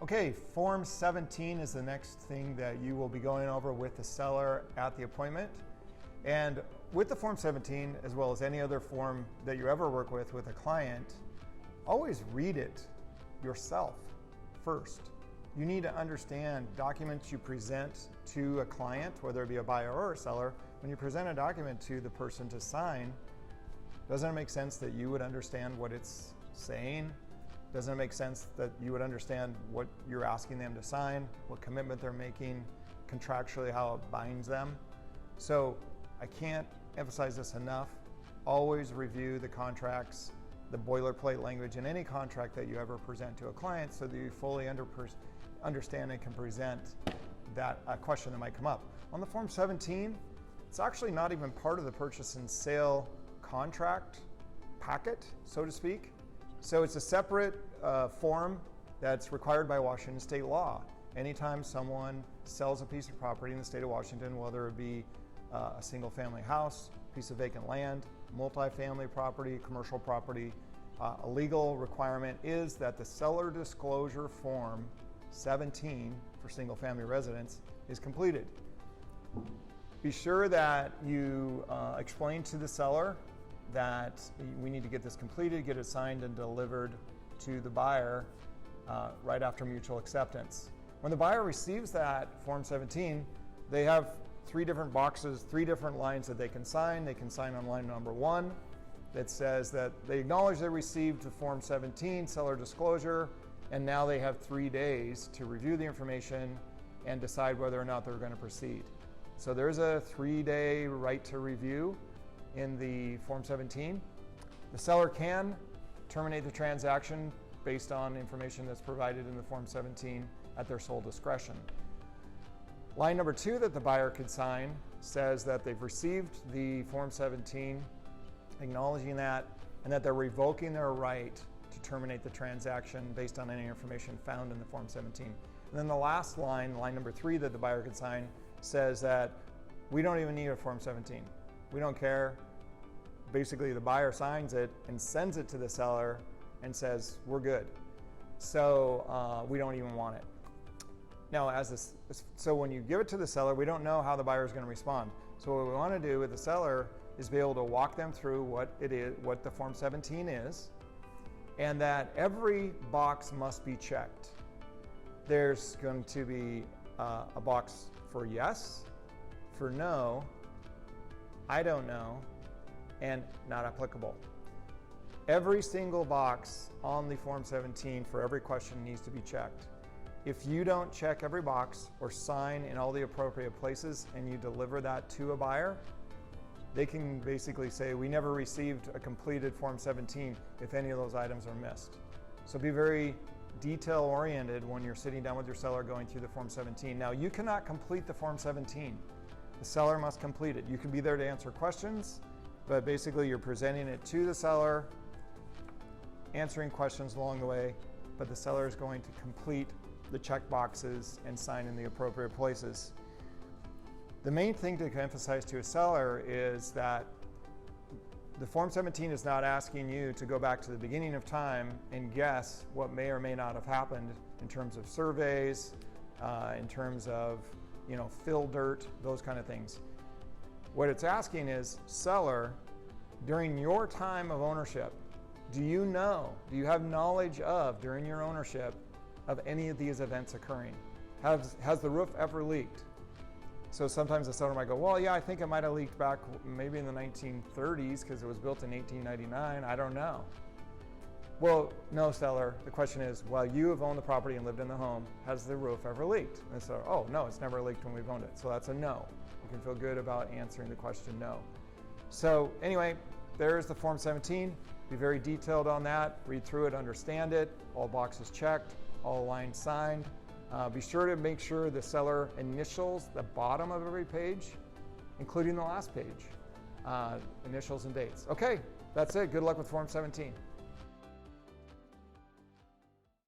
Okay, Form 17 is the next thing that you will be going over with the seller at the appointment. And with the Form 17, as well as any other form that you ever work with a client, always read it yourself first. You need to understand documents you present to a client, whether it be a buyer or a seller. When you present a document to the person to sign, doesn't it make sense that you would understand what it's saying? Doesn't it make sense that you would understand what you're asking them to sign, what commitment they're making, contractually how it binds them? So I can't emphasize this enough. Always review the contracts, the boilerplate language in any contract that you ever present to a client so that you fully understand and can present that question that might come up. On the Form 17, it's actually not even part of the purchase and sale contract packet, so to speak. So it's a separate form that's required by Washington state law. Anytime someone sells a piece of property in the state of Washington, whether it be a single family house, piece of vacant land, multifamily property, commercial property, a legal requirement is that the seller disclosure form 17 for single family residents is completed. Be sure that you explain to the seller that we need to get this completed, get it signed and delivered to the buyer right after mutual acceptance. When the buyer receives that Form 17, they have three different boxes, three different lines that they can sign. They can sign on line number 1 that says that they acknowledge they received the Form 17 seller disclosure, and now they have 3 days to review the information and decide whether or not they're going to proceed. So there's a 3-day right to review in the Form 17. The seller can terminate the transaction based on information that's provided in the Form 17 at their sole discretion. Line number 2 that the buyer could sign says that they've received the Form 17, acknowledging that, and that they're revoking their right to terminate the transaction based on any information found in the Form 17. And then the last line, line number 3 that the buyer could sign, says that we don't even need a Form 17. We don't care. Basically, the buyer signs it and sends it to the seller and says, we're good. So we don't even want it. Now, so when you give it to the seller, we don't know how the buyer is going to respond. So what we want to do with the seller is be able to walk them through what it is, what the Form 17 is, and that every box must be checked. There's going to be a box for yes, for no, I don't know, and not applicable. Every single box on the Form 17 for every question needs to be checked. If you don't check every box or sign in all the appropriate places and you deliver that to a buyer, they can basically say, we never received a completed Form 17 if any of those items are missed. So be very detail oriented when you're sitting down with your seller going through the Form 17. Now, you cannot complete the Form 17. The seller must complete it. You can be there to answer questions, but basically you're presenting it to the seller, answering questions along the way, but the seller is going to complete the check boxes and sign in the appropriate places. The main thing to emphasize to a seller is that the Form 17 is not asking you to go back to the beginning of time and guess what may or may not have happened in terms of surveys, in terms of fill dirt, those kind of things. What it's asking is, seller, during your time of ownership, do you have knowledge of, during your ownership, of any of these events occurring? Has the roof ever leaked? So sometimes the seller might go, well, yeah, I think it might have leaked back maybe in the 1930s because it was built in 1899. I don't know. Well, no, seller. The question is, while you have owned the property and lived in the home, has the roof ever leaked? And so, oh, no, it's never leaked when we've owned it. So that's a no. You can feel good about answering the question no. So anyway, there's the Form 17. Be very detailed on that. Read through it, understand it. All boxes checked, all lines signed. Be sure to make sure the seller initials the bottom of every page, including the last page. Initials and dates. Okay, that's it. Good luck with Form 17.